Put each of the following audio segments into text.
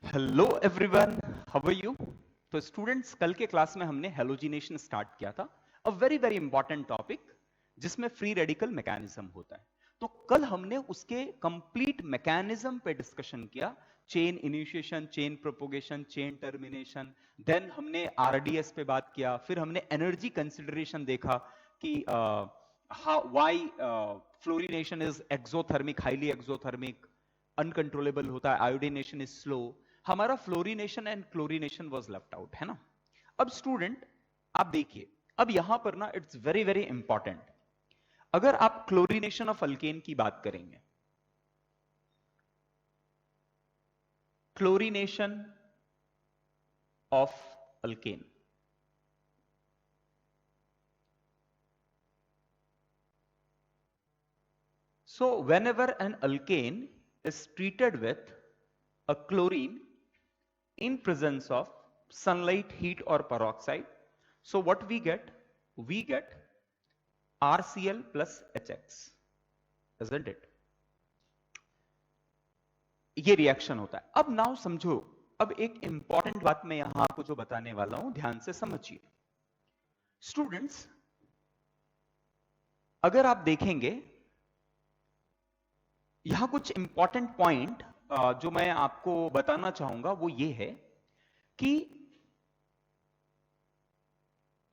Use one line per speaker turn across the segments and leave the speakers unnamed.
Hello everyone, how are you. तो students, कल के क्लास में हमने हेलोजिनेशन स्टार्ट किया था, a very very important topic जिसमें फ्री रेडिकल मैकेनिज्म होता है। तो कल हमने उसके कंप्लीट मैकेनिज्म पे डिस्कशन किया, chain initiation, chain propagation, chain termination. Then हमने आरडीएस पे बात किया, फिर हमने एनर्जी कंसिडरेशन देखा कि why fluorination is exothermic, highly exothermic, uncontrollable होता है, आयोडीनेशन इज स्लो। हमारा fluorination and chlorination was left out, है ना। अब स्टूडेंट आप देखिए, अब यहां पर ना इट्स वेरी वेरी इंपॉर्टेंट। अगर आप क्लोरिनेशन ऑफ अल्केन की बात करेंगे, chlorination of alkane, so whenever an alkane is treated with a chlorine in presence of sunlight, heat or peroxide, so what we get RCl plus HX, isn't it? ये reaction होता है। अब now समझो, अब एक इंपॉर्टेंट बात मैं यहां आपको जो बताने वाला हूं, ध्यान से समझिए स्टूडेंट्स। अगर आप देखेंगे यहां कुछ इंपॉर्टेंट पॉइंट जो मैं आपको बताना चाहूंगा वो ये है कि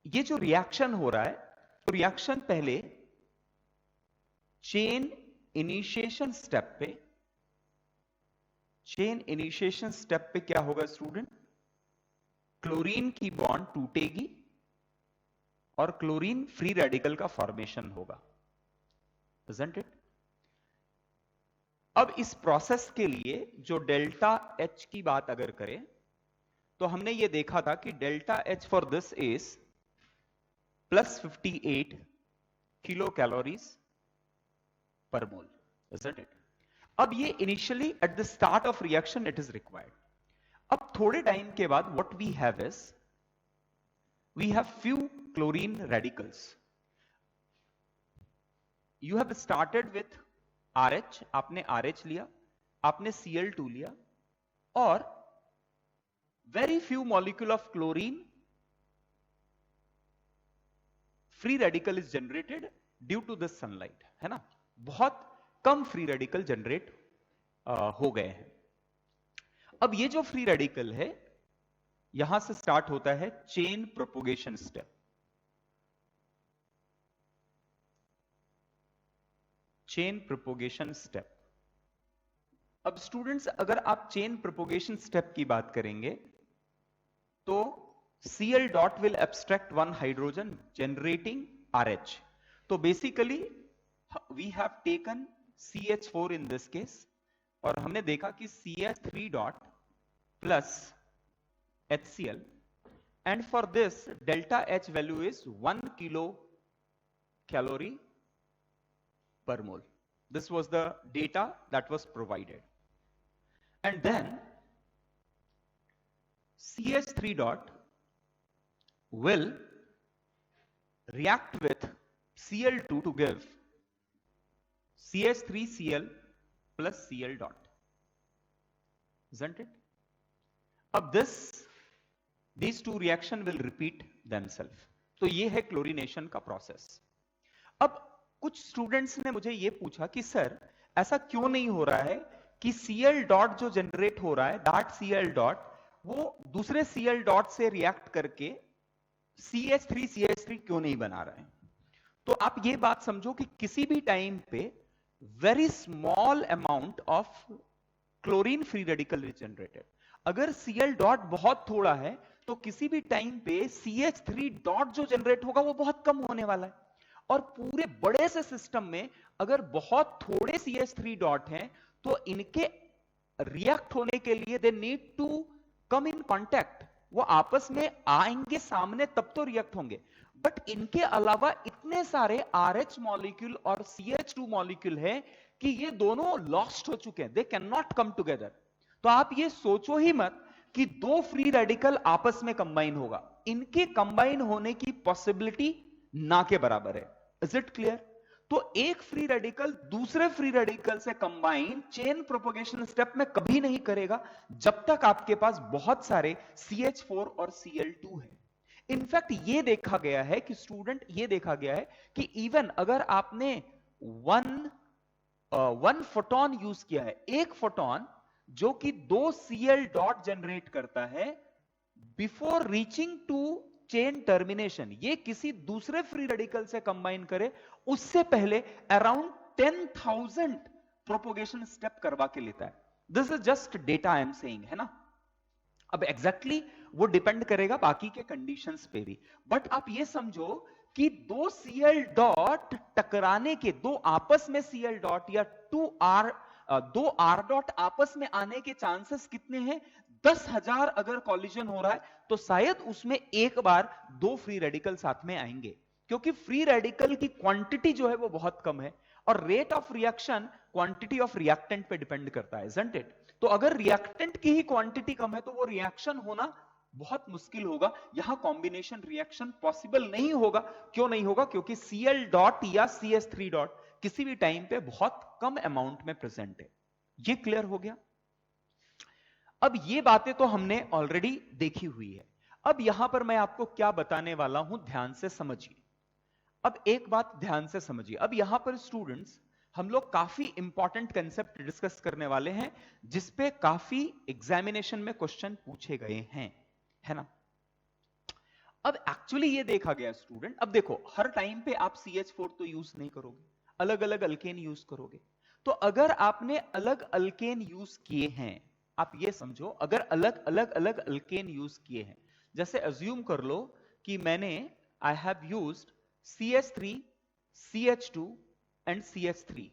ये जो रिएक्शन हो रहा है, तो रिएक्शन पहले चेन इनिशिएशन स्टेप पे, चेन इनिशिएशन स्टेप पे क्या होगा स्टूडेंट, क्लोरीन की बॉन्ड टूटेगी और क्लोरीन फ्री रेडिकल का फॉर्मेशन होगा, isn't it? अब इस प्रोसेस के लिए जो डेल्टा एच की बात अगर करें, तो हमने ये देखा था कि delta H for this is plus 58 kilo calories per mole, isn't it? अब ये initially at the start of reaction it is required. अब थोड़े टाइम के बाद what we have is we have few chlorine radicals. You have started with RH, आपने RH लिया, आपने Cl2 लिया, और very few molecule of chlorine free radical is generated due to this sunlight, है ना। बहुत कम फ्री रेडिकल जनरेट हो गए हैं। अब ये जो फ्री रेडिकल है, यहां से स्टार्ट होता है chain propagation step. Chain propagation step. अब स्टूडेंट्स, अगर आप चेन प्रोपोगेशन स्टेप की बात करेंगे, तो Cl dot will abstract one hydrogen generating RH। तो basically we have taken CH4 in this case, और हमने देखा कि CH3 dot plus HCl, and for this delta H value is 1 kilo calorie per mole. This was the data that was provided. And then CH3 dot will react with Cl2 to give CH3Cl plus Cl dot, isn't it? अब these two reaction will repeat themselves. तो ये है chlorination का process. अब कुछ students ने मुझे ये पूछा कि सर ऐसा क्यों नहीं हो रहा है कि Cl डॉट जो जनरेट हो रहा है, दैट Cl डॉट वो दूसरे Cl डॉट से रिएक्ट करके CH3 क्यों नहीं बना रहे हैं। तो आप ये बात समझो कि किसी भी टाइम पे very small amount of chlorine free radical is generated. अगर Cl डॉट बहुत थोड़ा है तो किसी भी टाइम पे CH3 डॉट जो जनरेट होगा वो बहुत कम होने वाला है। और पूरे बड़े से सिस्टम में अगर बहुत थोड़े CH3 डॉट हैं, तो इनके रिएक्ट होने के लिए they need to come in contact, वो आपस में आएंगे सामने तब तो रिएक्ट होंगे। बट इनके अलावा इतने सारे RH मॉलिक्यूल और CH2 मॉलिक्यूल है कि ये दोनों लॉस्ट हो चुके हैं, they can not come together. तो आप ये सोचो ही मत कि दो फ्री रेडिकल आपस में कंबाइन होगा, इनके कंबाइन होने की पॉसिबिलिटी ना के बराबर है। Is it clear? तो एक फ्री रेडिकल दूसरे फ्री रेडिकल से कंबाइन चेन प्रोपोगेशन स्टेप में कभी नहीं करेगा जब तक आपके पास बहुत सारे CH4 और Cl2 है। इनफैक्ट ये देखा गया है कि स्टूडेंट, ये देखा गया है कि इवन अगर आपने वन फोटोन यूज किया है, एक फोटोन जो कि 2 Cl डॉट जनरेट करता है, before reaching to chain termination, ये किसी दूसरे फ्री रेडिकल से कंबाइन करे उससे पहले अराउंड 10,000 प्रोपोगेशन स्टेप करवा के लेता है। This is just data I am saying, है ना। अब एग्जैक्टली वो डिपेंड करेगा बाकी के कंडीशंस पे भी, बट आप ये समझो कि 2 Cl डॉट टकराने के, दो आपस में Cl डॉट या 2 R डॉट आपस में आने के चांसेस कितने हैं? 10,000 अगर कॉलिजन हो रहा है तो शायद उसमें एक बार 2 फ्री रेडिकल साथ में आएंगे, क्योंकि फ्री रेडिकल की क्वांटिटी जो है वो बहुत कम है और rate of reaction quantity of reactant पे डिपेंड करता है, isn't it? तो अगर रिएक्टेंट की ही क्वांटिटी कम है तो वो रिएक्शन होना बहुत मुश्किल होगा, यहां कॉम्बिनेशन रिएक्शन पॉसिबल नहीं होगा। क्यों नहीं होगा? क्योंकि Cl डॉट या CH3 डॉट किसी भी टाइम पे बहुत कम अमाउंट में प्रेजेंट है। ये क्लियर हो गया? अब ये बातें तो हमने ऑलरेडी देखी हुई है। अब यहां पर मैं आपको क्या बताने वाला हूं, ध्यान से समझिए। अब एक बात ध्यान से समझिए, अब यहां पर स्टूडेंट्स हम लोग काफी इंपॉर्टेंट कंसेप्ट डिस्कस करने वाले हैं जिसपे काफी एग्जामिनेशन में क्वेश्चन पूछे गए हैं, है ना। अब एक्चुअली ये देखा गया स्टूडेंट, अब देखो हर टाइम पे आप CH4 तो यूज नहीं करोगे, अलग अलग अल्केन यूज करोगे। तो अगर आपने अलग अल्केन यूज किए हैं, आप ये समझो अगर अलग अलग अल्केन यूज किए हैं, जैसे अज्यूम कर लो कि मैंने I have used CH3, CH2 and CH3।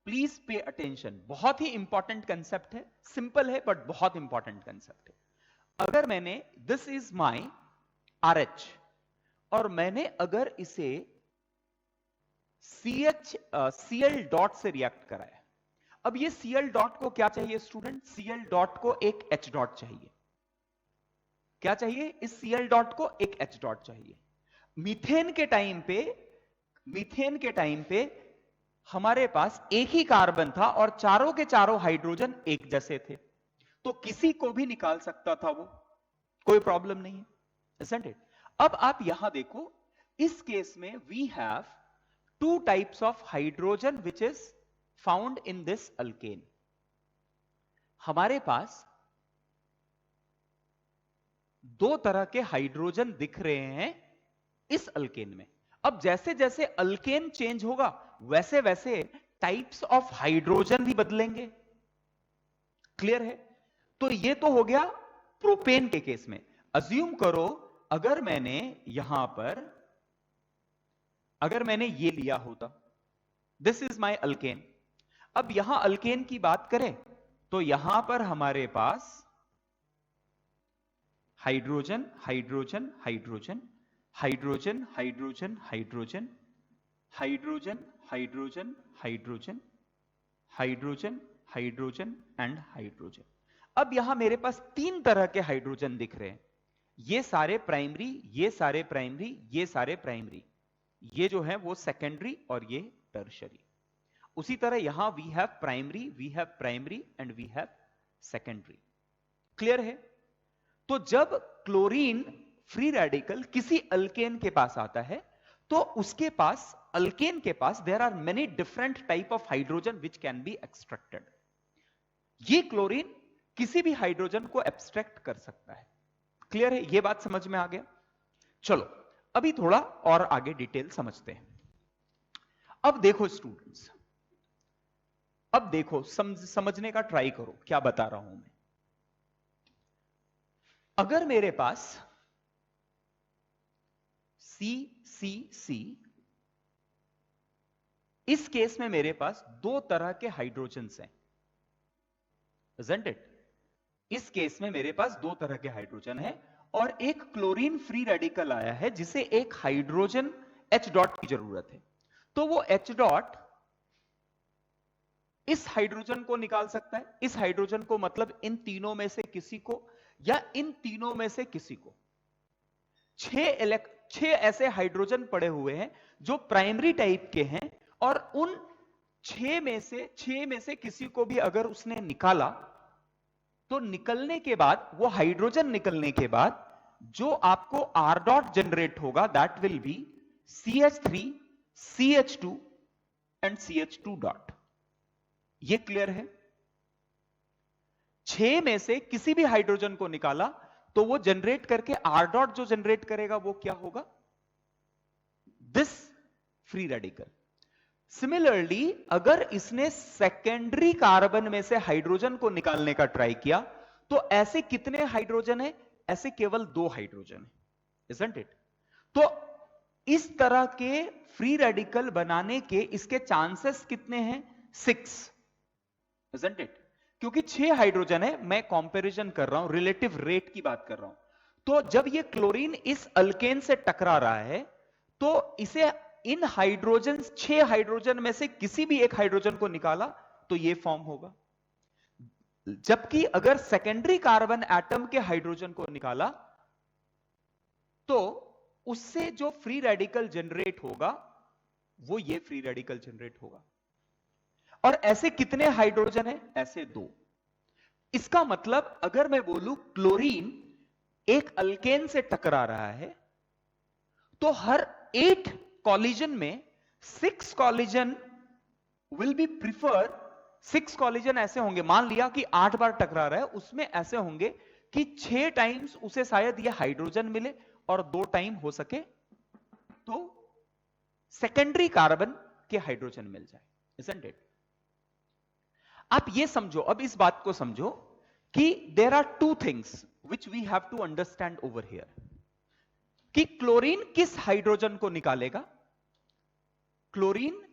Please pay attention, बहुत ही इंपॉर्टेंट कंसेप्ट है, सिंपल है बट बहुत इंपॉर्टेंट कंसेप्ट है। अगर मैंने दिस इज माई RH और मैंने अगर इसे Cl डॉट से रिएक्ट कराया, अब ये Cl डॉट को क्या चाहिए स्टूडेंट? Cl डॉट को एक H डॉट चाहिए। क्या चाहिए? इस Cl डॉट को एक H डॉट चाहिए। मीथेन के टाइम पे हमारे पास एक ही कार्बन था और चारों के चारों हाइड्रोजन एक जैसे थे, तो किसी को भी निकाल सकता था वो, कोई प्रॉब्लम नहीं है, isn't it? अब आप यहां देखो, इस केस में we have 2 types of hydrogen which is found in this alkane. हमारे पास 2 तरह के हाइड्रोजन दिख रहे हैं इस अल्केन में। अब जैसे जैसे अल्केन चेंज होगा वैसे वैसे टाइप्स ऑफ हाइड्रोजन भी बदलेंगे। क्लियर है? तो ये तो हो गया प्रोपेन के केस में। अज्यूम करो अगर मैंने यहां पर, अगर मैंने ये लिया होता, दिस इज माय अल्केन। अब यहां अल्केन की बात करें तो यहां पर हमारे पास hydrogen hydrogen hydrogen hydrogen hydrogen hydrogen hydrogen hydrogen hydrogen hydrogen hydrogen and hydrogen. अब यहां मेरे पास 3 तरह के हाइड्रोजन दिख रहे हैं, ये सारे प्राइमरी, ये सारे प्राइमरी, ये सारे प्राइमरी, ये जो है वो सेकेंडरी और ये टर्शरी। उसी तरह यहां we have primary and we have secondary. Clear है? तो जब क्लोरीन फ्री रेडिकल किसी अल्केन के पास आता है तो उसके पास, अल्केन के पास there are many different type of hydrogen which can be extracted. ये क्लोरीन किसी भी हाइड्रोजन को एब्स्ट्रैक्ट कर सकता है। क्लियर है? ये बात समझ में आ गया? चलो अभी थोड़ा और आगे डिटेल समझते हैं। अब देखो स्टूडेंट्स, अब देखो समझने का ट्राई करो क्या बता रहा हूं मैं। अगर मेरे पास CCC, इस केस में मेरे पास 2 तरह के हाइड्रोजन्स हैं, isn't it? इस केस में मेरे पास 2 तरह के हाइड्रोजन है और एक क्लोरीन फ्री रेडिकल आया है जिसे एक हाइड्रोजन H डॉट की जरूरत है। तो वो H डॉट इस हाइड्रोजन को निकाल सकता है, इस हाइड्रोजन को, मतलब इन तीनों में से किसी को या इन तीनों में से किसी को। 6 ऐसे हाइड्रोजन पड़े हुए हैं जो प्राइमरी टाइप के हैं, और उन 6 में से किसी को भी अगर उसने निकाला तो निकलने के बाद, वो हाइड्रोजन निकलने के बाद जो आपको R डॉट जनरेट होगा that will B CH3, CH2 and CH2 dot. ये क्लियर है? 6 में से किसी भी हाइड्रोजन को निकाला तो वो जनरेट करके R डॉट जो जनरेट करेगा वो क्या होगा? This free radical. सिमिलरली अगर इसने सेकेंडरी कार्बन में से हाइड्रोजन को निकालने का ट्राई किया तो ऐसे कितने हाइड्रोजन है? ऐसे केवल 2 हाइड्रोजन है, इजंट इट? तो इस तरह के फ्री रेडिकल बनाने के इसके चांसेस कितने हैं? 6, इजंट इट? क्योंकि 6 हाइड्रोजन है, मैं कंपैरिजन कर रहा हूं, रिलेटिव रेट की बात कर रहा हूं। तो जब ये क्लोरीन इस अल्केन से टकरा रहा है तो इसे इन हाइड्रोजन, 6 हाइड्रोजन में से किसी भी एक हाइड्रोजन को निकाला तो ये फॉर्म होगा। जबकि अगर सेकेंडरी कार्बन एटम के हाइड्रोजन को निकाला तो उससे जो फ्री रेडिकल जनरेट होगा वो ये फ्री रेडिकल जनरेट होगा। और ऐसे कितने हाइड्रोजन है? ऐसे 2। इसका मतलब अगर मैं बोलूं क्लोरीन एक अल्केन से टकरा रहा है तो हर 8 कॉलिजन में 6 collision will be prefer. 6 collision ऐसे होंगे, मान लिया कि 8 बार टकरा रहा है, उसमें ऐसे होंगे कि 6 टाइम्स उसे शायद यह हाइड्रोजन मिले और 2 टाइम हो सके तो सेकेंडरी कार्बन के हाइड्रोजन मिल जाए, इजंट इट? आप ये समझो, अब इस बात को समझो कि there are 2 things which we have to understand over here, कि क्लोरीन किस हाइड्रोजन को निकालेगा, क्लोरीन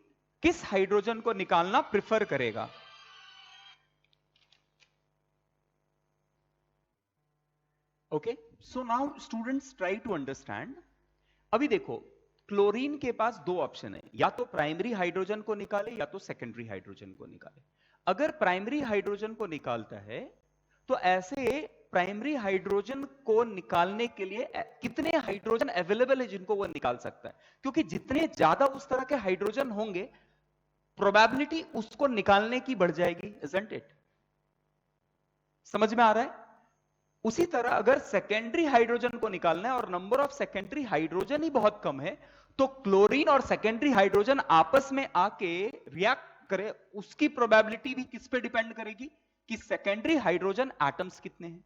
किस हाइड्रोजन को निकालना प्रिफर करेगा। Okay, so now students try to understand. अभी देखो, क्लोरीन के पास 2 ऑप्शन है, या तो प्राइमरी हाइड्रोजन को निकाले या तो सेकेंडरी हाइड्रोजन को निकाले। अगर प्राइमरी हाइड्रोजन को निकालता है तो ऐसे प्राइमरी हाइड्रोजन को निकालने के लिए कितने हाइड्रोजन अवेलेबल है जिनको वो निकाल सकता है? क्योंकि जितने ज्यादा उस तरह के हाइड्रोजन होंगे प्रोबेबिलिटी उसको निकालने की बढ़ जाएगी, इजंट इट? समझ में आ रहा है? उसी तरह अगर सेकेंडरी हाइड्रोजन को निकालना है और नंबर ऑफ सेकेंडरी हाइड्रोजन ही बहुत कम है तो क्लोरीन और सेकेंडरी हाइड्रोजन आपस में आके रिएक्ट करे, उसकी प्रोबेबिलिटी भी किस पे डिपेंड करेगी कि सेकेंडरी हाइड्रोजन एटम्स कितने हैं।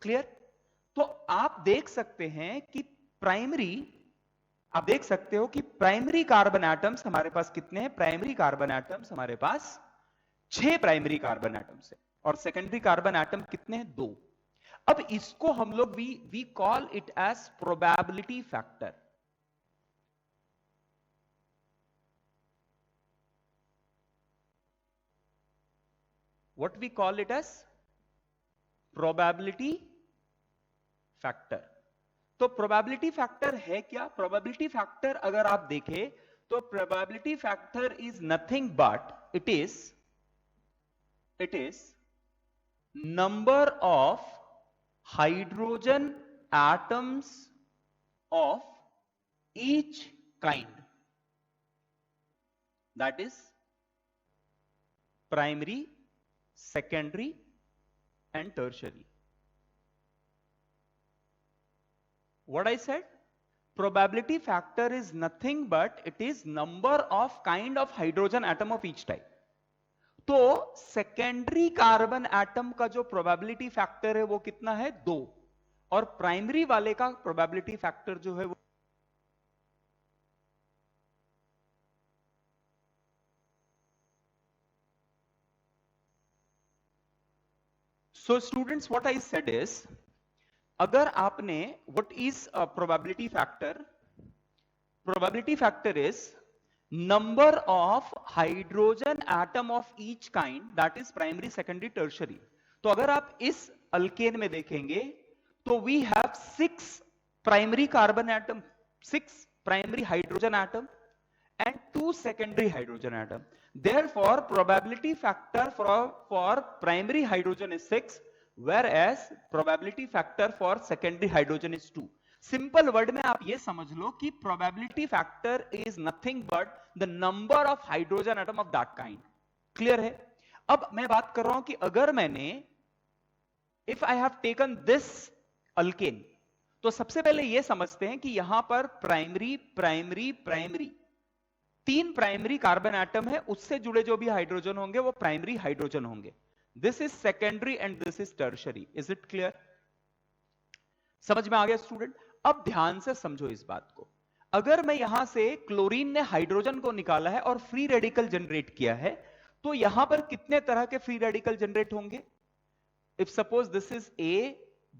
क्लियर? तो आप देख सकते हैं कि आप देख सकते हो कि प्राइमरी कार्बन एटम्स हमारे पास कितने हैं? प्राइमरी कार्बन एटम्स हमारे पास 6 प्राइमरी कार्बन एटम्स है और सेकेंडरी कार्बन एटम कितने हैं? 2। अब इसको हम लोग we call it as probability factor. What we call it as probability factor। तो probability factor है क्या? probability factor अगर आप देखें तो probability factor is nothing but it is number of hydrogen atoms of each kind, that is primary, secondary and tertiary। What I said? Probability factor is nothing but it is number of kind of hydrogen atom of each type। तो secondary carbon atom का जो probability factor है वो कितना है? 2। और primary वाले का प्रोबेबिलिटी फैक्टर जो है वो So students, what I said is, अगर आपने what is a probability factor? Probability factor is number of hydrogen atom of each kind, that is primary, secondary, tertiary। तो अगर आप इस अल्केन में देखेंगे तो we have 6 primary carbon atom, 6 primary hydrogen atom and 2 secondary hydrogen atom। Therefore probability factor for primary hydrogen is 6 whereas probability factor for secondary hydrogen is 2। Simple word में आप ये समझ लो कि probability factor is nothing but the number of hydrogen atom of that kind. Clear है? अब मैं बात कर रहा हूं कि अगर मैंने if I have taken this alkane, तो सबसे पहले यह समझते हैं कि यहां पर primary primary primary 3 primary carbon atom है, उससे जुड़े जो भी हाइड्रोजन होंगे वो प्राइमरी हाइड्रोजन होंगे। This is secondary and this is tertiary. Is it clear? समझ में आ गया स्टूडेंट? अब ध्यान से समझो इस बात को। अगर मैं यहां से क्लोरीन ने हाइड्रोजन को निकाला है और फ्री रेडिकल जनरेट किया है, तो यहां पर कितने तरह के फ्री रेडिकल जनरेट होंगे? If suppose this is A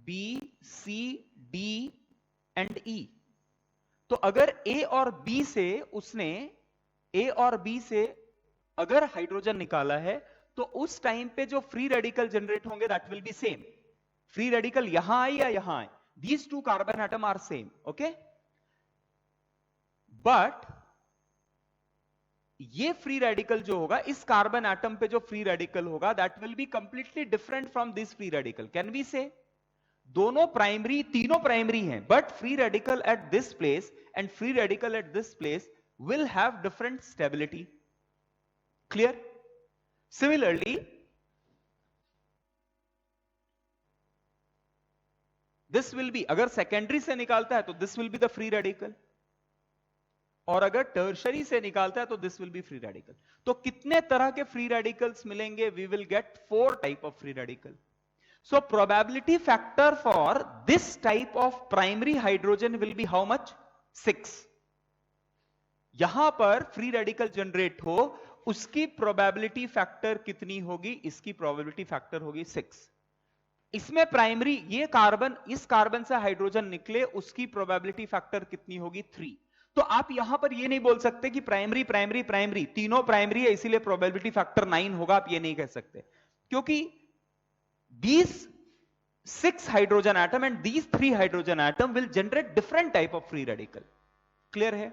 B C D and E, तो अगर ए और बी से उसने ए और बी से अगर हाइड्रोजन निकाला है, तो उस टाइम पे जो फ्री रेडिकल जनरेट होंगे that will B same. Free radical यहां आए या यहां आए, these two carbon atom are same, okay? But ये फ्री रेडिकल जो होगा, इस कार्बन एटम पे जो फ्री रेडिकल होगा that will be completely different from this free radical. Can we say दोनों प्राइमरी, तीनों प्राइमरी हैं, but free radical at this place and free radical at this place will have different stability. Clear? Similarly, this will be, अगर secondary से निकालता है तो this will be the free radical, और अगर टर्शरी से निकालता है तो this will be free radical. तो कितने तरह के free radicals मिलेंगे? We will get 4 type of free radical. So probability factor for this type of primary hydrogen will be how much? 6. यहां पर फ्री रेडिकल जनरेट हो, उसकी प्रोबेबिलिटी फैक्टर कितनी होगी? इसकी प्रोबेबिलिटी फैक्टर होगी 6। इसमें प्राइमरी, ये कार्बन, इस कार्बन से हाइड्रोजन निकले, उसकी प्रोबेबिलिटी फैक्टर कितनी होगी? 3। तो आप यहां पर ये नहीं बोल सकते कि प्राइमरी प्राइमरी प्राइमरी, तीनों प्राइमरी है इसीलिए प्रोबेबिलिटी फैक्टर 9 होगा, आप ये नहीं कह सकते, क्योंकि these 6 hydrogen atom and these 3 hydrogen atom will generate different type of free radical. Clear है?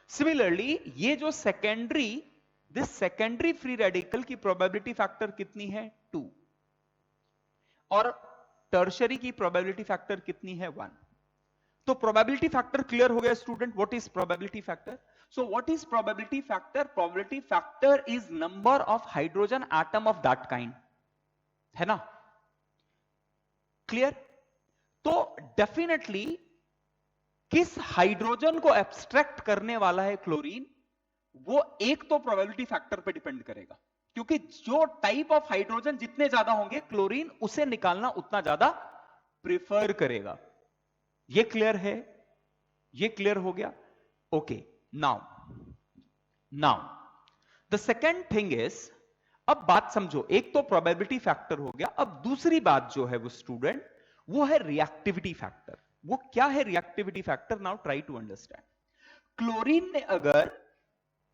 सिमिलरली ये जो secondary, this secondary free radical की प्रोबेबिलिटी फैक्टर कितनी है? 2, और टर्शरी की प्रोबेबिलिटी फैक्टर कितनी है? 1। तो प्रोबेबिलिटी फैक्टर क्लियर हो गया student? What is probability factor? So what is probability factor? Probability factor is number of hydrogen atom of that kind, है ना? क्लियर? तो डेफिनेटली किस हाइड्रोजन को एब्स्ट्रैक्ट करने वाला है क्लोरीन, वो एक तो प्रोबेबिलिटी फैक्टर पे डिपेंड करेगा, क्योंकि जो टाइप ऑफ हाइड्रोजन जितने ज्यादा होंगे क्लोरीन उसे निकालना उतना ज्यादा प्रिफर करेगा। ये क्लियर है? ये क्लियर हो गया? Okay, now the second thing is, अब बात समझो, एक तो प्रोबेबिलिटी फैक्टर हो गया, अब दूसरी बात जो है वो स्टूडेंट, वो है रिएक्टिविटी फैक्टर। वो क्या है reactivity factor? Now try to understand. Chlorine ने अगर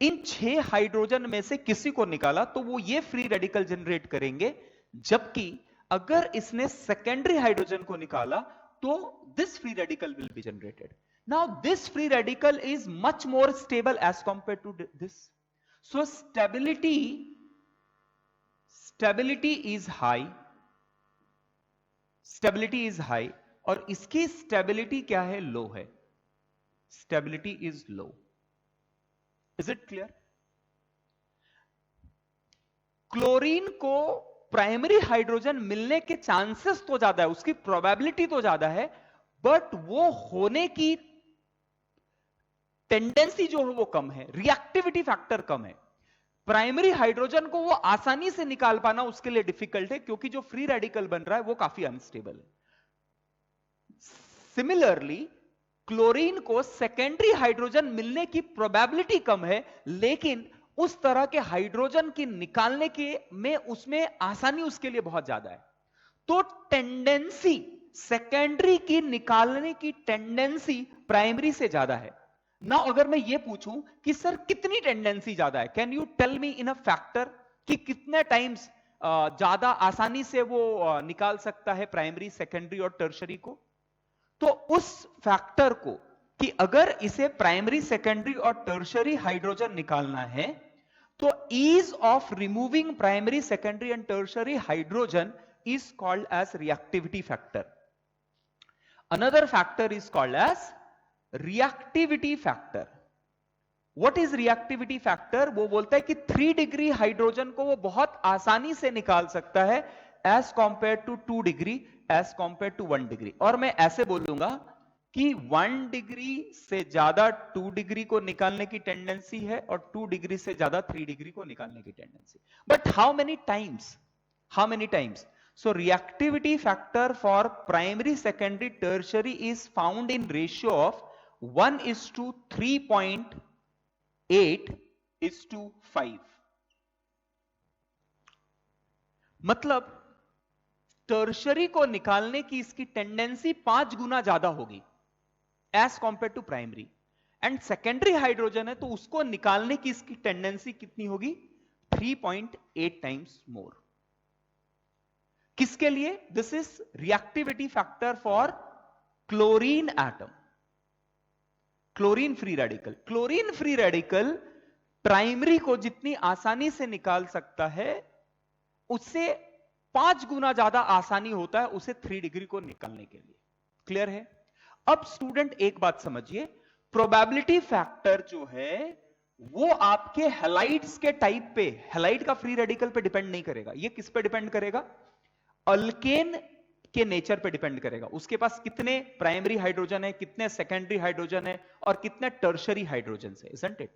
इन 6 हाइड्रोजन में से किसी को निकाला तो वो ये फ्री रेडिकल जनरेट करेंगे, जबकि अगर इसने सेकेंडरी हाइड्रोजन को निकाला तो this free radical will be generated. Now this free radical is much more stable as compare to this, so stability is high, stability is high, और इसकी स्टेबिलिटी क्या है? लो है। Stability is low. Is it clear? Chlorine को primary hydrogen मिलने के chances तो ज्यादा है, उसकी प्रोबेबिलिटी तो ज्यादा है, बट वो होने की टेंडेंसी जो है वो कम है, रिएक्टिविटी फैक्टर कम है। प्राइमरी हाइड्रोजन को वो आसानी से निकाल पाना उसके लिए डिफिकल्ट है, क्योंकि जो फ्री रेडिकल बन रहा है वो काफी अनस्टेबल है। सिमिलरली क्लोरीन को सेकेंडरी हाइड्रोजन मिलने की प्रोबेबिलिटी कम है, लेकिन उस तरह के हाइड्रोजन की निकालने के में उसमें आसानी उसके लिए बहुत ज्यादा है। तो टेंडेंसी सेकेंडरी की निकालने की टेंडेंसी प्राइमरी से ज्यादा है ना। अगर मैं ये पूछूं कि सर कितनी टेंडेंसी ज्यादा है, can you tell me in a factor कि कितने टाइम्स ज्यादा आसानी से वो निकाल सकता है प्राइमरी, सेकेंडरी और टर्शरी को? तो उस फैक्टर को कि अगर इसे प्राइमरी, सेकेंडरी और टर्शरी हाइड्रोजन निकालना है तो ease of removing primary, secondary and tertiary hydrogen is called as reactivity factor. Another factor is called as reactivity factor. What is reactivity factor? वो बोलता है कि 3 डिग्री हाइड्रोजन को वो बहुत आसानी से निकाल सकता है as compare to 2 degree, as compare to 1 degree. और मैं ऐसे बोलूंगा कि 1 डिग्री से ज्यादा 2 डिग्री को निकालने की टेंडेंसी है और 2 डिग्री से ज्यादा 3 डिग्री को निकालने की tendency. But how many times? So reactivity factor for primary, secondary, tertiary is found in ratio of 1:3.8:5। मतलब टर्शरी को निकालने की इसकी टेंडेंसी 5 गुना ज्यादा होगी as compare to primary. And secondary hydrogen है तो उसको निकालने की इसकी टेंडेंसी कितनी होगी? 3.8 टाइम्स मोर। किसके लिए? This is reactivity factor for chlorine atom, chlorine free radical. Chlorine free radical primary को जितनी आसानी से निकाल सकता है उससे 5 गुना ज्यादा आसानी होता है उसे 3 डिग्री को निकालने के लिए। क्लियर है? अब स्टूडेंट एक बात समझिए, प्रोबेबिलिटी फैक्टर जो है वो आपके हैलाइड्स के टाइप पे, हैलाइड का फ्री रेडिकल पे डिपेंड नहीं करेगा। ये किस पे डिपेंड करेगा? अल्केन के नेचर पे डिपेंड करेगा। उसके पास कितने प्राइमरी हाइड्रोजन है, कितने सेकेंडरी हाइड्रोजन है और कितने टर्शरी हाइड्रोजन है, isn't it?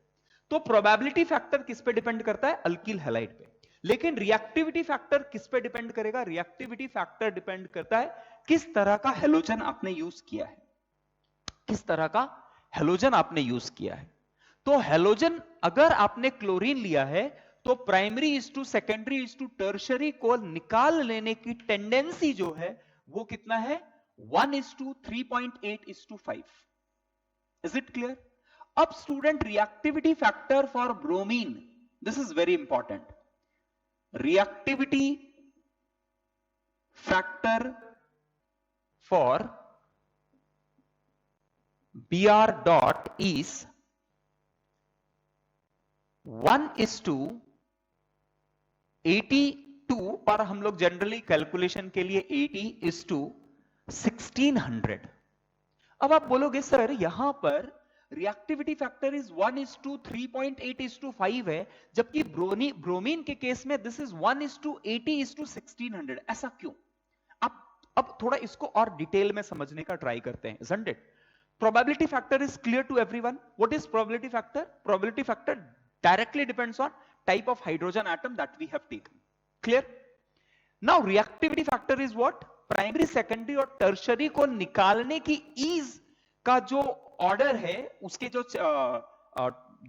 तो प्रोबेबिलिटी फैक्टर किस पे डिपेंड करता है? अल्किल हैलाइड पे। लेकिन रिएक्टिविटी फैक्टर किस पे डिपेंड करेगा? रिएक्टिविटी फैक्टर डिपेंड करता है किस तरह का हैलोजन आपने यूज किया है, किस तरह का हैलोजन आपने यूज किया है। तो हैलोजन अगर आपने क्लोरीन लिया है तो primary is to secondary is to tertiary को निकाल लेने की टेंडेंसी जो है वो कितना है? 1:3.8:5। Is it clear? अब student reactivity factor for bromine, this is very important. Reactivity factor for Br dot is 1:82 और हम लोग जनरली कैलकुलेशन के लिए 80:1600। अब आप बोलोगे सर यहां पर रिएक्टिविटी फैक्टर इज 1:3.8:5 है, जबकि ब्रोमीन के केस में दिस इज 1:80:1600। ऐसा क्यों? अब थोड़ा इसको और डिटेल में समझने का ट्राई करते हैं, isn't it? Probability factor is clear to everyone. What is probability factor? Probability factor directly depends on type of hydrogen atom that we have taken. Clear? Now reactivity factor is what? Primary, secondary और tertiary को निकालने की ease का जो order है, उसके जो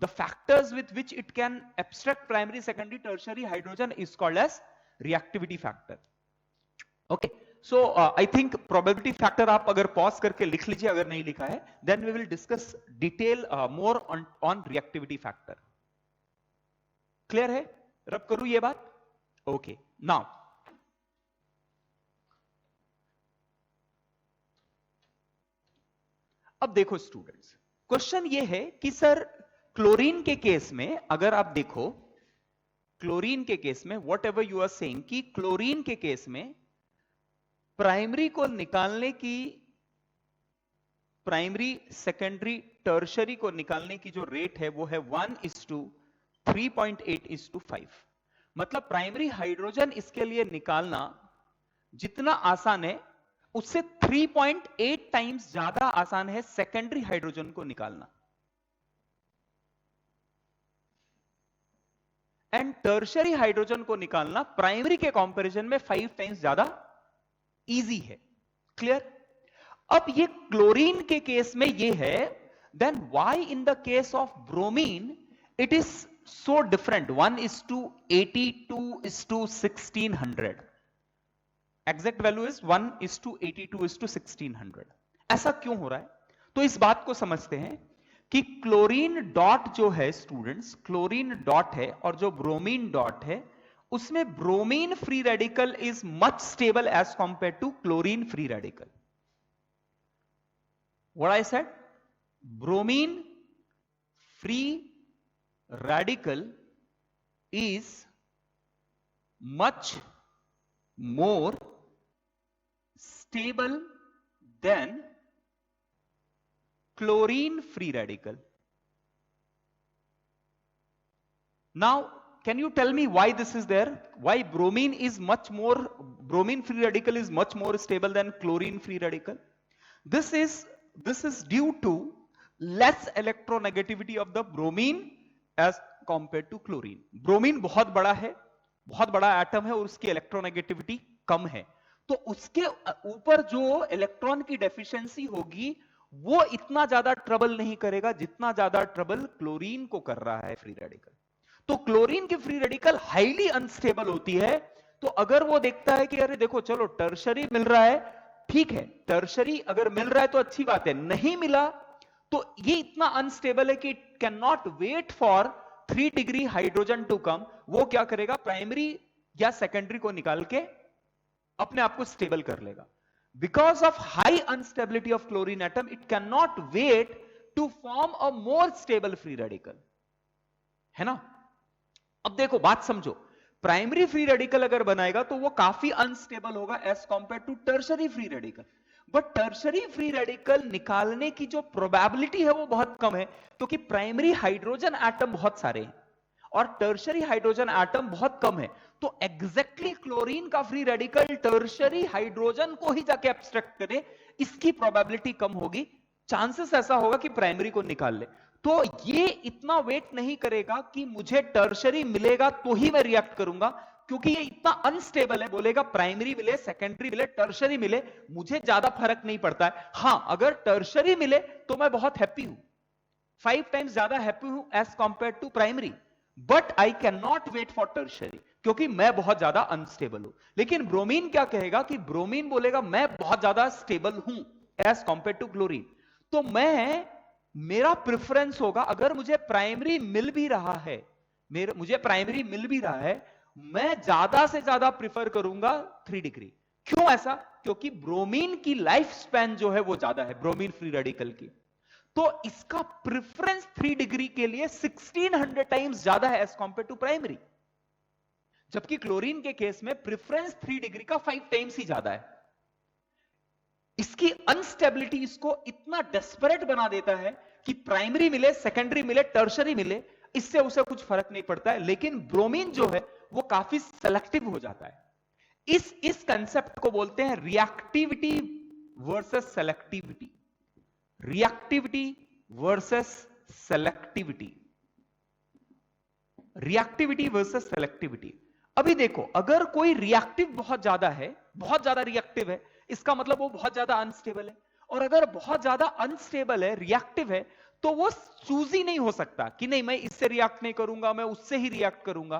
the factors with which it can abstract primary, secondary, tertiary hydrogen is called as reactivity factor. Okay. So I think probability factor आप अगर पॉज करके लिख लीजिए, अगर नहीं लिखा है, then we will discuss detail more on reactivity factor. Clear है? रब करूं ये बात? Okay. Now अब देखो स्टूडेंट्स, क्वेश्चन ये है कि सर क्लोरीन के केस में अगर आप देखो, क्लोरीन के केस में whatever you are saying कि क्लोरीन के केस में प्राइमरी को निकालने की, प्राइमरी, सेकेंडरी, टर्शरी को निकालने की जो रेट है वो है 1:3.8:5। मतलब प्राइमरी हाइड्रोजन इसके लिए निकालना जितना आसान है उससे 3.8 टाइम्स ज्यादा आसान है सेकेंडरी हाइड्रोजन को निकालना। एंड टर्शरी हाइड्रोजन को निकालना प्राइमरी के कंपैरिजन में 5 टाइम्स ज्यादा इजी है। क्लियर? अब ये क्लोरीन के केस में ये है, then why in the case of bromine it is so different? 1:82:1600। Exact value is 1:82:1600। ऐसा क्यों हो रहा है? तो इस बात को समझते हैं कि क्लोरीन डॉट जो है स्टूडेंट्स, क्लोरीन डॉट है और जो ब्रोमीन डॉट है उसमें bromine free radical is much stable as compare to chlorine free radical. What I said? Bromine free radical is much more stable than chlorine free radical. Now can you tell me why this is there? Why bromine free radical is much more stable than chlorine free radical? This is due to less electronegativity of the bromine as compared to chlorine. Bromine बहुत बड़ा है, बहुत बड़ा atom है और उसकी electronegativity कम है, तो उसके ऊपर जो इलेक्ट्रॉन की डेफिशिएंसी होगी वो इतना ज्यादा ट्रबल नहीं करेगा जितना ज्यादा ट्रबल क्लोरीन को कर रहा है फ्री रेडिकल. तो क्लोरीन की फ्री रेडिकल हाईली अनस्टेबल होती है. तो अगर वो देखता है कि अरे देखो चलो टर्शरी मिल रहा है, ठीक है, टर्शरी अगर मिल रहा है तो अच्छी बात है, नहीं मिला तो ये इतना अनस्टेबल है कि it can not wait for 3 degree hydrogen to come. वो क्या करेगा, प्राइमरी या सेकेंडरी को निकाल के अपने आप को स्टेबल कर लेगा. Because of high unstability of chlorine atom, it can not wait to form a more stable free radical, है ना. अब देखो बात समझो, प्राइमरी फ्री रेडिकल अगर बनाएगा तो वो काफी अनस्टेबल होगा as compare to tertiary free radical. But tertiary free radical निकालने की जो प्रोबेबिलिटी है वो बहुत कम है, क्योंकि प्राइमरी हाइड्रोजन एटम बहुत सारे हैं और टर्शरी हाइड्रोजन एटम बहुत कम है. तो एग्जैक्टली क्लोरीन का फ्री रेडिकल टर्शरी हाइड्रोजन को ही जाके एब्स्ट्रैक्ट करे, इसकी प्रोबेबिलिटी कम होगी. चांसेस ऐसा होगा कि प्राइमरी को निकाल ले. तो ये इतना वेट नहीं करेगा कि मुझे टर्शरी मिलेगा तो ही मैं रिएक्ट करूंगा, क्योंकि ये इतना अनस्टेबल है. बोलेगा प्राइमरी मिले, सेकेंडरी मिले, टर्शरी मिले, मुझे ज्यादा फर्क नहीं पड़ता है. हां, अगर टर्शरी मिले तो मैं बहुत हैप्पी हूं, 5 टाइम्स ज्यादा हैप्पी हूं as compare to primary. But I can not wait for tertiary, क्योंकि मैं बहुत ज्यादा अनस्टेबल हूं. लेकिन ब्रोमीन क्या कहेगा कि ब्रोमीन बोलेगा मैं बहुत ज्यादा स्टेबल हूं एज कंपेयर टू क्लोरीन. तो मेरा प्रेफरेंस होगा, अगर मुझे प्राइमरी मिल भी रहा है, मैं ज्यादा से ज्यादा प्रिफर करूंगा 3 डिग्री. क्यों ऐसा? क्योंकि ब्रोमीन की लाइफ स्पैन जो है वो ज्यादा है ब्रोमीन फ्री रेडिकल की. तो इसका प्रेफरेंस 3 डिग्री के लिए 1600 टाइम्स ज्यादा है एज कंपेयर टू प्राइमरी. जबकि क्लोरीन के केस में प्रेफरेंस 3 डिग्री का 5 टाइम्स ही ज्यादा है. इसकी अनस्टेबिलिटी इसको इतना डेस्परेट बना देता है कि प्राइमरी मिले, सेकेंडरी मिले, टर्शरी मिले, इससे उसे कुछ फर्क नहीं पड़ता है. लेकिन ब्रोमीन जो है वो काफी सेलेक्टिव हो जाता है. इस कंसेप्ट को बोलते हैं reactivity versus selectivity. Reactivity versus selectivity. Reactivity versus selectivity. अभी देखो, अगर कोई रिएक्टिव बहुत ज्यादा है, बहुत ज्यादा रिएक्टिव है, इसका मतलब वो बहुत ज्यादा अनस्टेबल है. और अगर बहुत ज्यादा अनस्टेबल है, रिएक्टिव है, तो वो चूजी नहीं हो सकता कि नहीं मैं इससे रिएक्ट नहीं करूंगा, मैं उससे ही रिएक्ट करूंगा.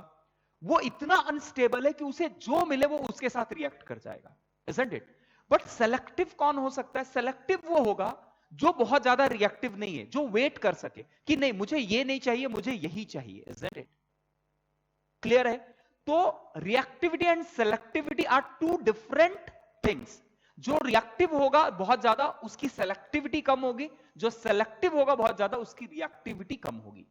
वो इतना अनस्टेबल है कि उसे जो मिले वो उसके साथ रिएक्ट कर जाएगा. isn't it? बट सेलेक्टिव कौन हो सकता है? सेलेक्टिव वो होगा जो बहुत ज्यादा रिएक्टिव नहीं है, जो वेट कर सके कि नहीं मुझे ये नहीं चाहिए, मुझे यही चाहिए. isn't it? क्लियर है? तो reactivity and selectivity are 2 different things. जो रिएक्टिव होगा बहुत ज्यादा, उसकी सेलेक्टिविटी कम होगी. जो सेलेक्टिव होगा बहुत ज्यादा, उसकी रिएक्टिविटी कम होगी.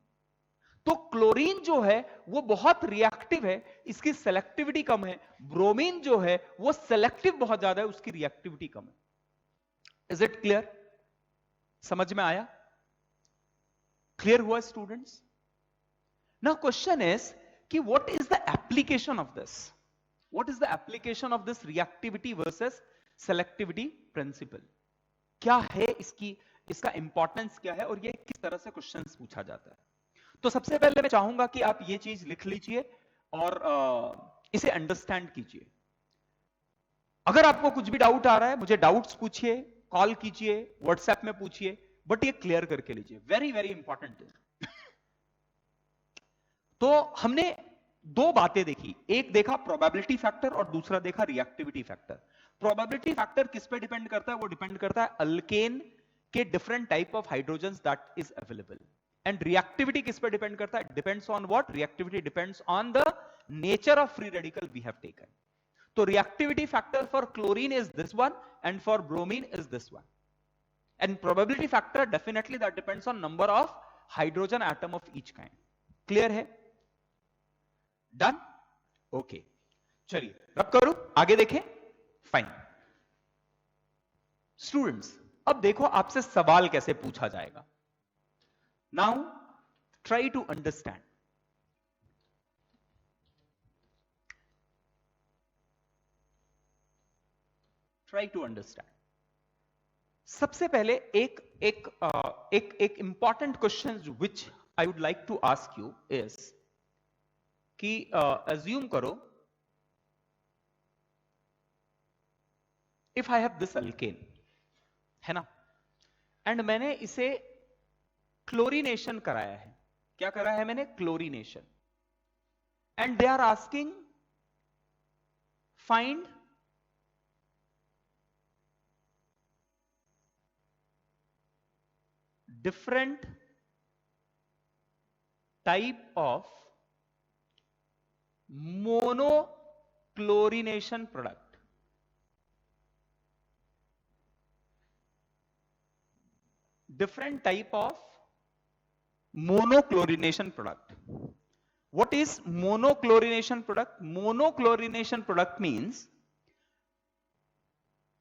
तो क्लोरीन जो है वो बहुत रिएक्टिव है, इसकी सेलेक्टिविटी कम है. ब्रोमीन जो है वो सेलेक्टिव बहुत ज्यादा है, उसकी रिएक्टिविटी कम है. Is it clear? समझ में आया? क्लियर हुआ स्टूडेंट्स? नाउ क्वेश्चन इज कि what is the application of this? What is the application of this reactivity versus selectivity principle? क्या है इसका इंपॉर्टेंस क्या है और ये किस तरह से क्वेश्चंस पूछा जाता है? तो सबसे पहले मैं चाहूंगा कि आप ये चीज लिख लीजिए और इसे अंडरस्टैंड कीजिए. अगर आपको कुछ भी डाउट आ रहा है, मुझे डाउट्स पूछिए, कॉल कीजिए, व्हाट्सएप में पूछिए, बट ये क्लियर करके लीजिए. वेरी वेरी इंपॉर्टेंट है. तो हमने 2 बातें देखी, एक देखा प्रोबेबिलिटी फैक्टर और दूसरा देखा रिएक्टिविटी फैक्टर. प्रोबेबिलिटी फैक्टर किस पे डिपेंड करता है? वो डिपेंड करता है अल्केन के different type of hydrogens that is available. And reactivity किस पे डिपेंड करता है? Depends on what? Reactivity depends on the nature of free radical we have taken. तो reactivity factor for chlorine is this one and for bromine is this one. And probability factor definitely that depends on number of hydrogen atom of each kind. Clear है? Done? Okay, चलिए rub करूं, आगे देखें. Fine students, अब देखो आपसे सवाल कैसे पूछा जाएगा. Now try to understand. Try to understand. सबसे पहले एक important question which I would like to ask you is कि अज्यूम करो if I have this alkane, है ना, एंड मैंने इसे क्लोरीनेशन कराया है. क्या कराया है मैंने? Chlorination. And they are asking find different type of monochlorination product. Different type of monochlorination product. What is monochlorination product? Monochlorination product means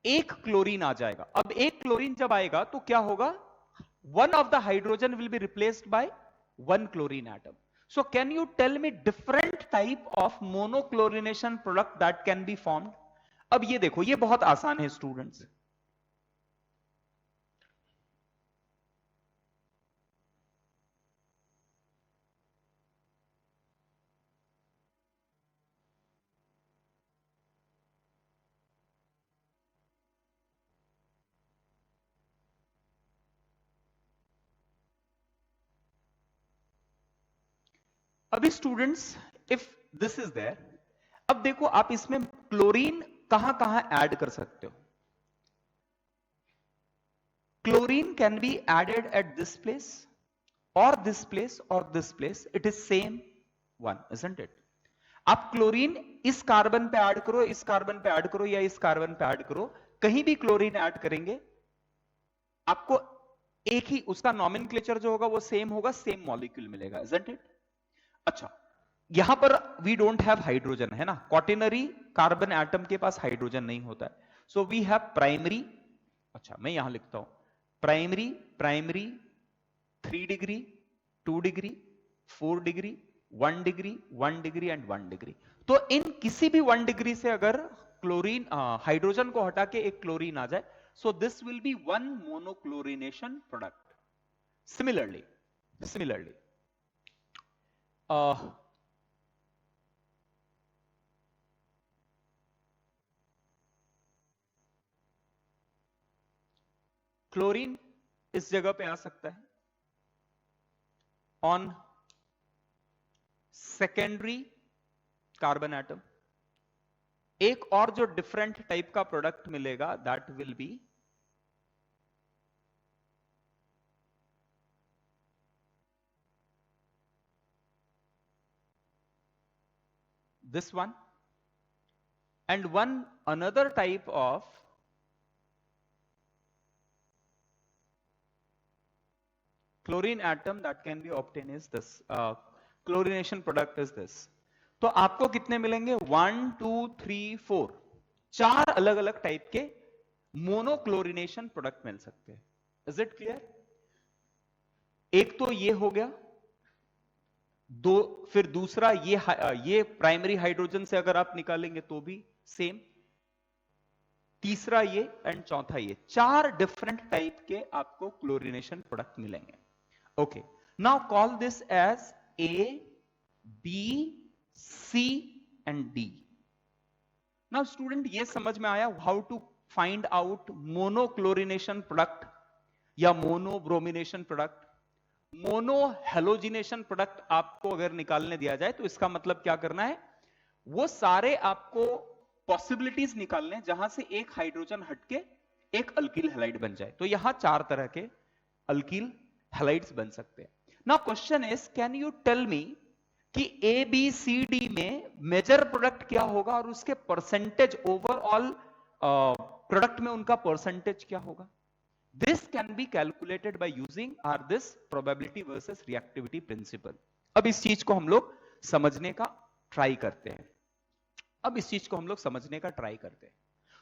एक क्लोरीन आ जाएगा. अब एक क्लोरीन जब आएगा तो क्या होगा? One of the hydrogen will be replaced by one chlorine atom. So can you tell me different type of monochlorination product that can be formed? अब ये देखो, ये बहुत आसान है स्टूडेंट्स. अभी students if this is there, अब देखो आप इसमें क्लोरीन कहां कहां ऐड कर सकते हो. Chlorine can be added at this place और दिस प्लेस और this place. It is same one, isn't it? आप क्लोरीन इस कार्बन पे ऐड करो, इस कार्बन पे ऐड करो या इस कार्बन पे ऐड करो, कहीं भी क्लोरीन ऐड करेंगे आपको एक ही उसका नॉमेनक्लेचर जो होगा वो सेम होगा, सेम मॉलिक्यूल मिलेगा, इजंट इट? अच्छा, यहां पर वी डोंट हैव हाइड्रोजन, है ना, क्वार्टिनरी कार्बन एटम के पास हाइड्रोजन नहीं होता है. So we have primary. अच्छा, मैं यहां लिखता हूं primary, primary 3 degree, 2 degree, 4 degree, 1 degree, 1 degree and 1 degree. तो इन किसी भी 1 डिग्री से अगर क्लोरीन हाइड्रोजन को हटा के एक क्लोरीन आ जाए, so this will be one monochlorination product. Similarly chlorine इस जगह पे आ सकता है ऑन सेकेंडरी कार्बन एटम. एक और जो डिफरेंट टाइप का प्रोडक्ट मिलेगा that will B this one, and one another type of chlorine atom that can be obtained is this. Chlorination product is this. तो आपको कितने मिलेंगे? 1 2 3 4, 4 अलग अलग टाइप के मोनोक्लोरिनेशन प्रोडक्ट मिल सकते हैं. Is it clear? एक तो ये हो गया, दो, फिर दूसरा ये प्राइमरी हाइड्रोजन से अगर आप निकालेंगे तो भी सेम, तीसरा ये एंड चौथा ये. 4 डिफरेंट टाइप के आपको क्लोरिनेशन प्रोडक्ट मिलेंगे. Okay, now call this as A, B, C and D. Now student ये समझ में आया how to find out monochlorination product या monobromination product. Mono halogenation product आपको अगर निकालने दिया जाए तो इसका मतलब क्या करना है? वो सारे आपको पॉसिबिलिटीज निकालने जहां से एक हाइड्रोजन हटके एक अल्किल हैलाइड बन जाए. तो यहां 4 तरह के अल्किल हैलाइड्स बन सकते हैं. Now question is, can you tell me कि ए बी सी डी में मेजर प्रोडक्ट क्या होगा और उसके परसेंटेज ओवरऑल प्रोडक्ट में उनका परसेंटेज क्या होगा? This can be calculated by using this probability versus reactivity principle. अब इस चीज को हम लोग समझने का ट्राई करते हैं.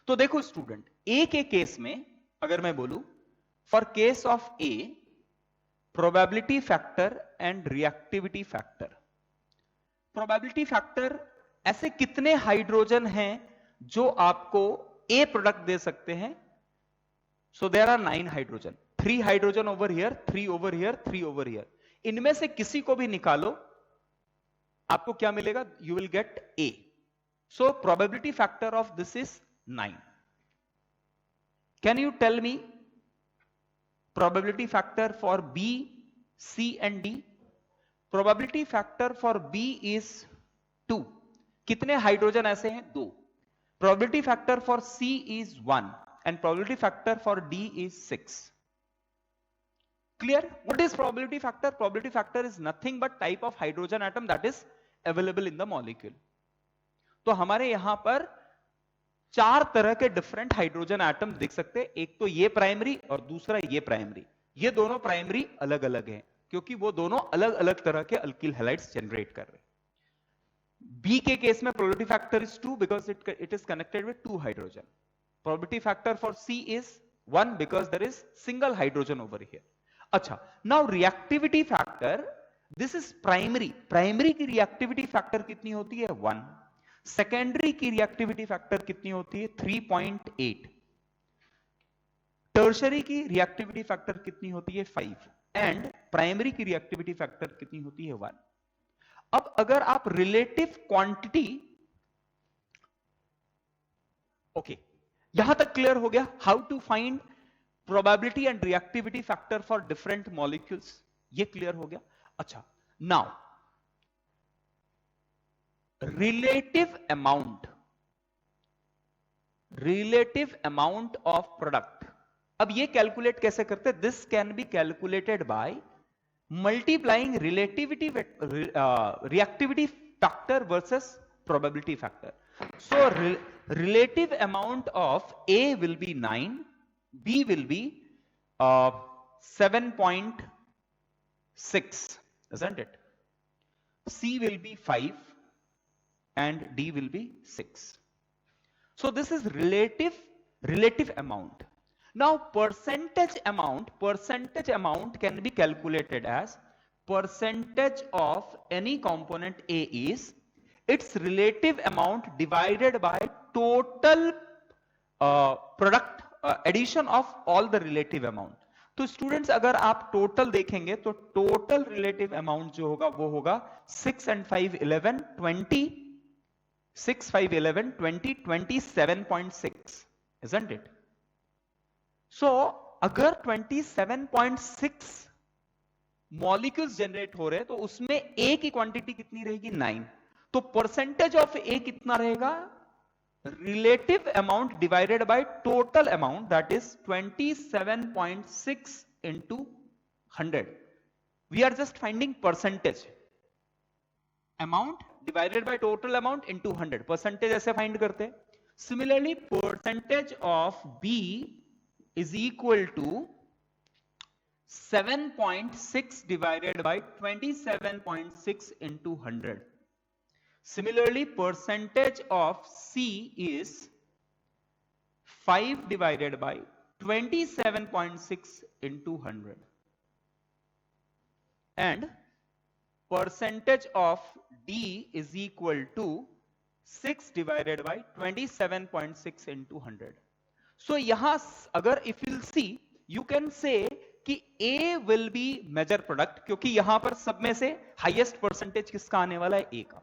तो देखो स्टूडेंट, एक केस में अगर मैं बोलूं for case of A, probability factor and reactivity factor. Probability factor, ऐसे कितने हाइड्रोजन हैं जो आपको ए प्रोडक्ट दे सकते हैं? So there are 9 hydrogen, 3 hydrogen over here, 3 over here, 3 over here. इनमें से किसी को भी निकालो, आपको क्या मिलेगा? You will get A. So probability factor of this is 9। Can you tell me probability factor for B, C and D? Probability factor for B is 2. कितने हाइड्रोजन ऐसे हैं? 2. Probability factor for C is 1 and probability factor for D is 6. Clear? What is probability factor? Probability factor is nothing but type of hydrogen atom that is available in the molecule. तो हमारे यहां पर 4 तरह के different hydrogen atom दिख सकते हैं। एक तो ये प्राइमरी और दूसरा ये प्राइमरी। ये दोनों प्राइमरी अलग अलग हैं क्योंकि वो दोनों अलग अलग तरह के अल्किल हैलाइड्स जनरेट कर रहे हैं। बी के केस में probability factor is 2 because it is connected with 2 hydrogen. Probability factor for C is 1 because there is single hydrogen over here. अच्छा, now reactivity factor, this is primary. Primary की reactivity factor कितनी होती है? 1। Secondary की reactivity factor कितनी होती है? 3.8। Tertiary की रिएक्टिविटी फैक्टर कितनी होती है? 5। एंड प्राइमरी की रिएक्टिविटी फैक्टर कितनी होती है? 1। अब अगर आप रिलेटिव क्वांटिटी, ओके, यहां तक क्लियर हो गया how to find probability and reactivity factor for different molecules? ये क्लियर हो गया। अच्छा, now relative amount of product, अब ये कैलकुलेट कैसे करते? This can be calculated by multiplying reactivity factor versus probability factor. So relative amount of A will be 9, B will be 7.6, isn't it? C will be 5 and D will be 6. So this is relative amount. Now percentage amount can be calculated as percentage of any component A is its relative amount divided by total product addition of all the relative amount. तो students अगर आप total देखेंगे तो total relative amount जो होगा वो होगा 6 and 5 11 20, 6 5 11 20 27.6, isn't it? So अगर 27.6 मॉलिक्यूल्स जनरेट हो रहे हैं तो उसमें ए की क्वांटिटी कितनी रहेगी? 9। तो परसेंटेज ऑफ ए कितना रहेगा? relative amount divided by total amount, that is 27.6 into 100. We are just finding percentage. Amount divided by total amount into 100. Percentage ऐसे find करते हैं. Similarly, percentage of B is equal to 7.6 divided by 27.6 into 100. Similarly, percentage of C is 5 divided by 27.6 into 100. And percentage of D is equal to 6 divided by 27.6 into 100. So, यहाँ अगर if you'll see, you can say कि A will be major product क्योंकि यहां पर सब में से highest percentage किसका आने वाला है? A का।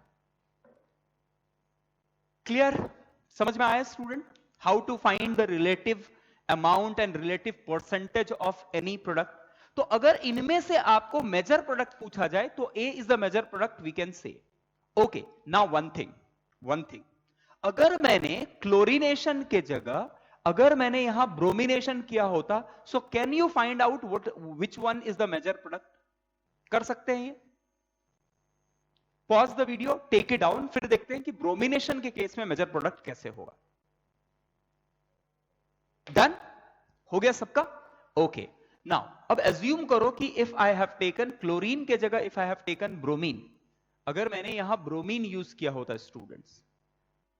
क्लियर? समझ में आया student? How to find the relative amount and relative percentage of any product. तो अगर इनमें से आपको मेजर प्रोडक्ट पूछा जाए तो A is the major product, we can say. Okay, now one thing, अगर मैंने क्लोरीनेशन के जगह अगर मैंने यहां ब्रोमिनेशन किया होता, so can you find out what which one is the major product? कर सकते हैं ये? Pause the video, take it down, फिर देखते हैं कि ब्रोमिनेशन के केस में मेजर प्रोडक्ट कैसे होगा। डन हो गया सबका? ओके, नाउ अब एज्यूम करो कि if I have taken chlorine के जगह if I have taken bromine, अगर मैंने यहां ब्रोमीन यूज किया होता स्टूडेंट्स,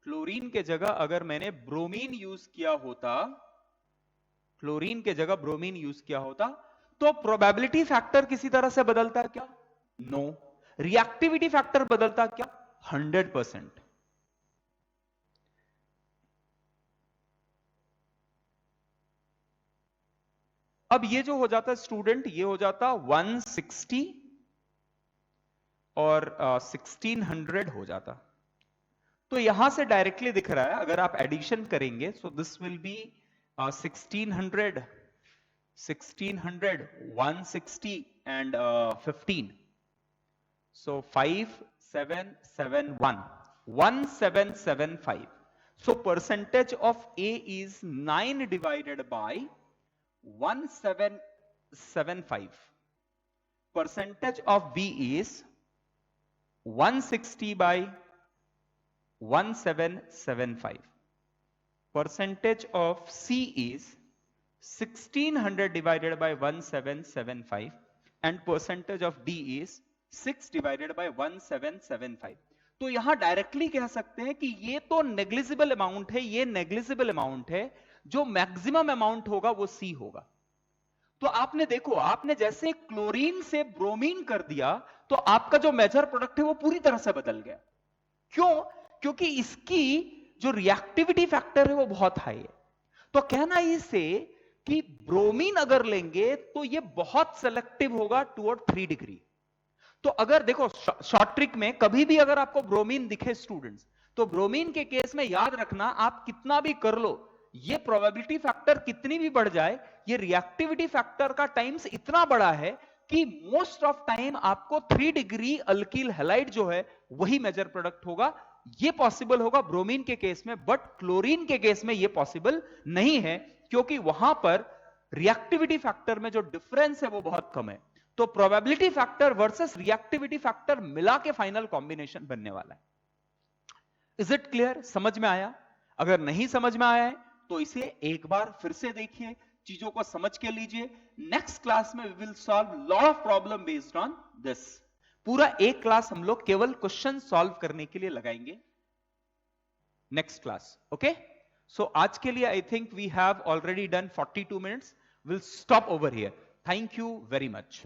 क्लोरीन के जगह अगर मैंने ब्रोमीन यूज किया होता, क्लोरीन के जगह ब्रोमीन यूज किया होता तो प्रोबेबिलिटी फैक्टर किसी तरह से बदलता क्या? नो। रिएक्टिविटी फैक्टर बदलता क्या? 100%। अब ये जो हो जाता स्टूडेंट, ये हो जाता 160 और 1600 हो जाता। तो यहां से डायरेक्टली दिख रहा है, अगर आप एडिशन करेंगे so this will be 1600 160 and 15, so 5771 1775. So percentage of A is 9 divided by 1775. Percentage of B is 160 by 1775. Percentage of C is 1600 divided by 1775 and percentage of D is 6 divided by 1775. तो यहां directly कह सकते हैं कि ये तो negligible amount है, ये नेग्लिजिबल अमाउंट है, जो मैक्सिमम अमाउंट होगा वो सी होगा। तो आपने देखो, आपने जैसे क्लोरीन से ब्रोमीन कर दिया तो आपका जो मेजर प्रोडक्ट है वो पूरी तरह से बदल गया। क्यों? क्योंकि इसकी जो रिएक्टिविटी फैक्टर है वो बहुत हाई है। तो कहना इसे कि ब्रोमीन अगर लेंगे तो ये बहुत सेलेक्टिव होगा टुवर्ड 3 डिग्री। तो अगर देखो शॉर्ट ट्रिक में कभी भी अगर आपको ब्रोमीन दिखे स्टूडेंट्स, तो ब्रोमीन के केस में याद रखना, आप कितना भी कर लो, ये प्रोबेबिलिटी फैक्टर कितनी भी बढ़ जाए, ये रिएक्टिविटी फैक्टर का टाइम्स इतना बड़ा है कि मोस्ट ऑफ टाइम आपको 3 डिग्री अल्किल हैलाइड जो है वही मेजर प्रोडक्ट होगा। ये पॉसिबल होगा ब्रोमीन के केस में, बट क्लोरीन के केस में ये पॉसिबल नहीं है, क्योंकि वहां पर रिएक्टिविटी फैक्टर में जो डिफरेंस है वो बहुत कम है। तो probability factor versus reactivity factor मिला के फाइनल कॉम्बिनेशन बनने वाला है। Is it clear? समझ में आया? अगर नहीं समझ में आया है तो इसे एक बार फिर से देखिए, चीजों को समझ के लीजिए। नेक्स्ट क्लास में we will solve lot of problem based on this. पूरा एक क्लास हम लोग केवल क्वेश्चन सॉल्व करने के लिए लगाएंगे नेक्स्ट क्लास। ओके, सो आज के लिए I think we have already done 42 minutes. Will stop over here. Thank you very much.